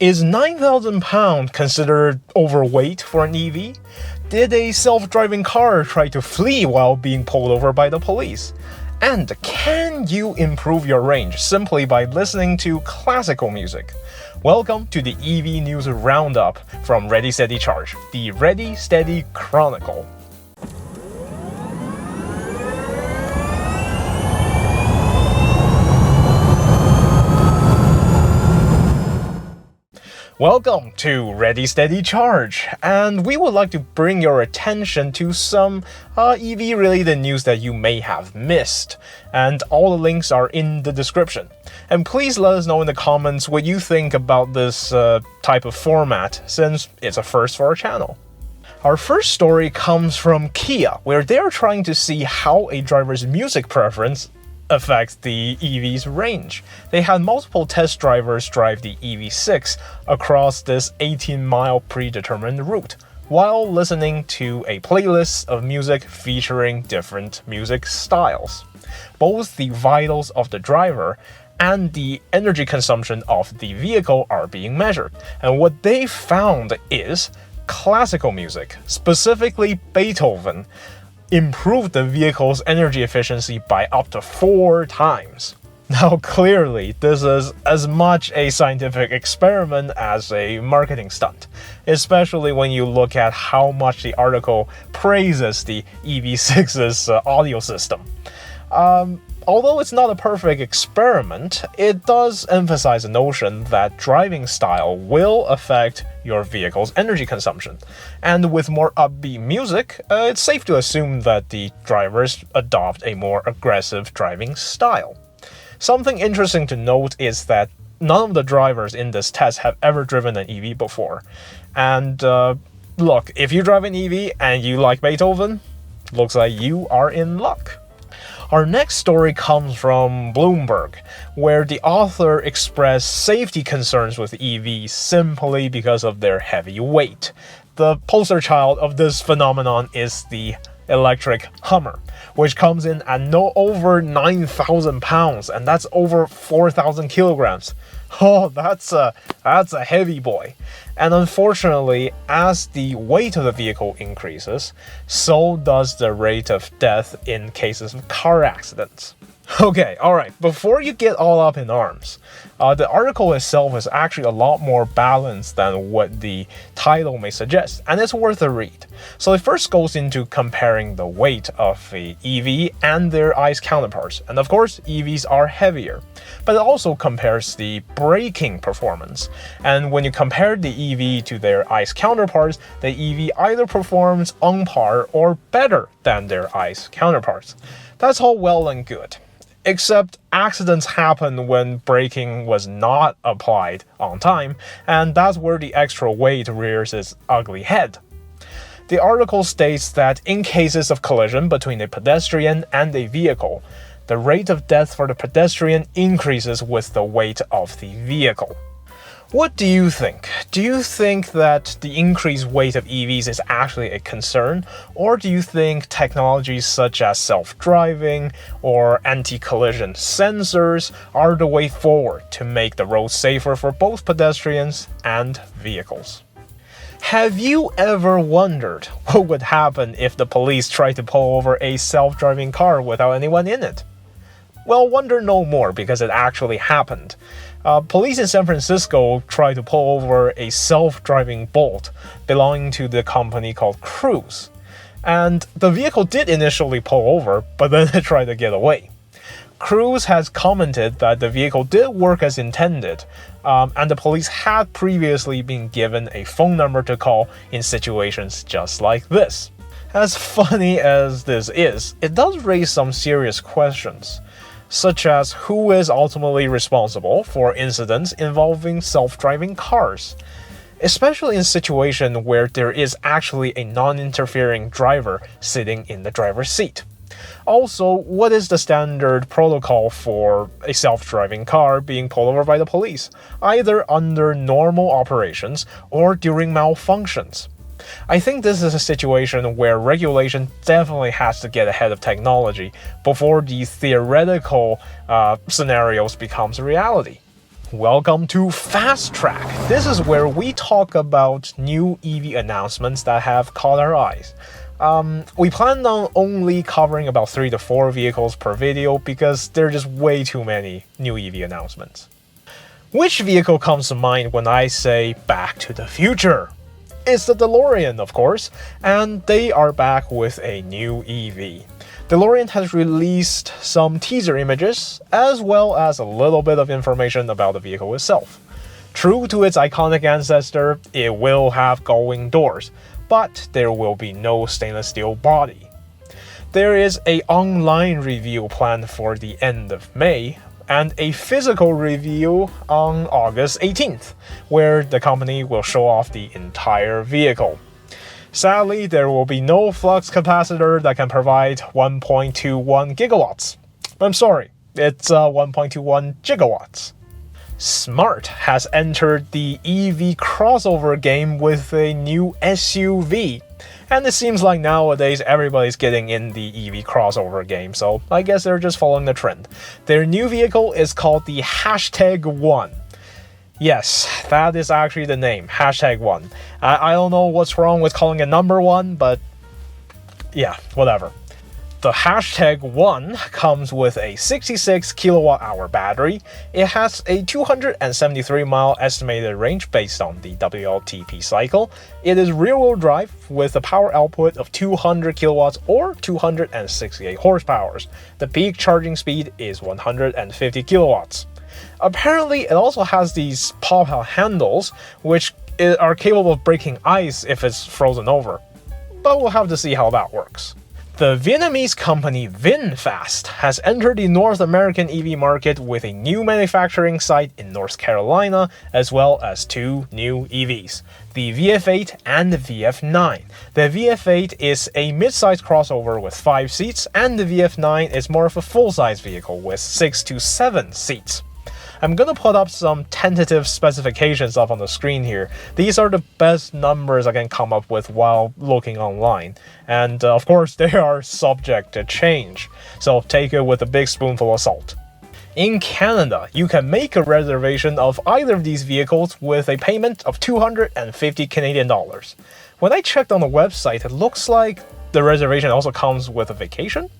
Is 9,000 pounds considered overweight for an EV? Did a self-driving car try to flee while being pulled over by the police? And can you improve your range simply by listening to classical music? Welcome to the EV News Roundup from Ready Steady Charge, the Ready Steady Chronicle. Welcome to Ready Steady Charge, and we would like to bring your attention to some EV-related news that you may have missed, and all the links are in the description. And please let us know in the comments what you think about this type of format, since it's a first for our channel. Our first story comes from Kia, where they're trying to see how a driver's music preference affects the EV's range. They had multiple test drivers drive the EV6 across this 18-mile predetermined route, while listening to a playlist of music featuring different music styles. Both the vitals of the driver and the energy consumption of the vehicle are being measured, and what they found is classical music, specifically Beethoven, improved the vehicle's energy efficiency by up to 4 times. Now clearly, this is as much a scientific experiment as a marketing stunt, especially when you look at how much the article praises the EV6's audio system. Although it's not a perfect experiment, it does emphasize the notion that driving style will affect your vehicle's energy consumption. And with more upbeat music, it's safe to assume that the drivers adopt a more aggressive driving style. Something interesting to note is that none of the drivers in this test have ever driven an EV before. And look, if you drive an EV and you like Beethoven, looks like you are in luck. Our next story comes from Bloomberg, where the author expressed safety concerns with EVs simply because of their heavy weight. The poster child of this phenomenon is the electric Hummer, which comes in at no over 9,000 pounds, and that's over 4,000 kilograms. Oh, that's a heavy boy. And unfortunately, as the weight of the vehicle increases, so does the rate of death in cases of car accidents. Okay, alright, before you get all up in arms, the article itself is actually a lot more balanced than what the title may suggest, and it's worth a read. So it first goes into comparing the weight of a EV and their ICE counterparts, and of course EVs are heavier, but it also compares the braking performance. And when you compare the EV to their ICE counterparts, the EV either performs on par or better than their ICE counterparts. That's all well and good. Except accidents happen when braking was not applied on time, and that's where the extra weight rears its ugly head. The article states that in cases of collision between a pedestrian and a vehicle, the rate of death for the pedestrian increases with the weight of the vehicle. What do you think? Do you think that the increased weight of EVs is actually a concern? Or do you think technologies such as self-driving or anti-collision sensors are the way forward to make the road safer for both pedestrians and vehicles? Have you ever wondered what would happen if the police tried to pull over a self-driving car without anyone in it? Well, wonder no more, because it actually happened. Police in San Francisco tried to pull over a self-driving Bolt belonging to the company called Cruise. And the vehicle did initially pull over, but then it tried to get away. Cruise has commented that the vehicle did work as intended, and the police had previously been given a phone number to call in situations just like this. As funny as this is, it does raise some serious questions, such as who is ultimately responsible for incidents involving self-driving cars, especially in a situation where there is actually a non-interfering driver sitting in the driver's seat. Also, what is the standard protocol for a self-driving car being pulled over by the police, either under normal operations or during malfunctions? I think this is a situation where regulation definitely has to get ahead of technology before the theoretical scenarios becomes a reality. Welcome to Fast Track. This is where we talk about new EV announcements that have caught our eyes. We planned on only covering about 3 to 4 vehicles per video because there are just way too many new EV announcements. Which vehicle comes to mind when I say Back to the Future? It's the DeLorean, of course, and they are back with a new EV. DeLorean has released some teaser images, as well as a little bit of information about the vehicle itself. True to its iconic ancestor, it will have going doors, but there will be no stainless steel body. There is an online review planned for the end of May, and a physical review on August 18th, where the company will show off the entire vehicle. Sadly, there will be no flux capacitor that can provide 1.21 gigawatts. I'm sorry, it's 1.21 gigawatts. Smart has entered the EV crossover game with a new SUV. And it seems like nowadays everybody's getting in the EV crossover game, so I guess they're just following the trend. Their new vehicle is called the #1. Yes, that is actually the name, #1. I don't know what's wrong with calling it number 1, but yeah, whatever. The #1 comes with a 66 kilowatt-hour battery. It has a 273-mile estimated range based on the WLTP cycle. It is rear-wheel drive with a power output of 200 kilowatts or 268 horsepower. The peak charging speed is 150 kilowatts. Apparently, it also has these pop-out handles, which are capable of breaking ice if it's frozen over. But we'll have to see how that works. The Vietnamese company Vinfast has entered the North American EV market with a new manufacturing site in North Carolina, as well as 2 new EVs, the VF8 and the VF9. The VF8 is a mid-size crossover with 5 seats, and the VF9 is more of a full-size vehicle with 6 to 7 seats. I'm gonna put up some tentative specifications up on the screen here. These are the best numbers I can come up with while looking online. And of course, they are subject to change, so take it with a big spoonful of salt. In Canada, you can make a reservation of either of these vehicles with a payment of 250 Canadian dollars. When I checked on the website, it looks like the reservation also comes with a vacation?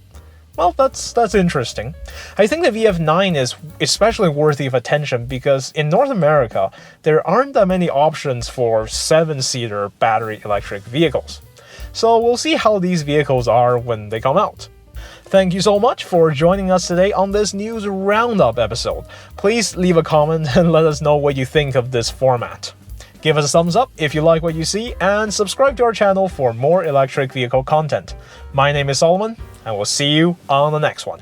Well, that's interesting. I think the VF9 is especially worthy of attention because in North America, there aren't that many options for 7-seater battery electric vehicles. So we'll see how these vehicles are when they come out. Thank you so much for joining us today on this news roundup episode. Please leave a comment and let us know what you think of this format. Give us a thumbs up if you like what you see, and subscribe to our channel for more electric vehicle content. My name is Solomon, and we'll see you on the next one.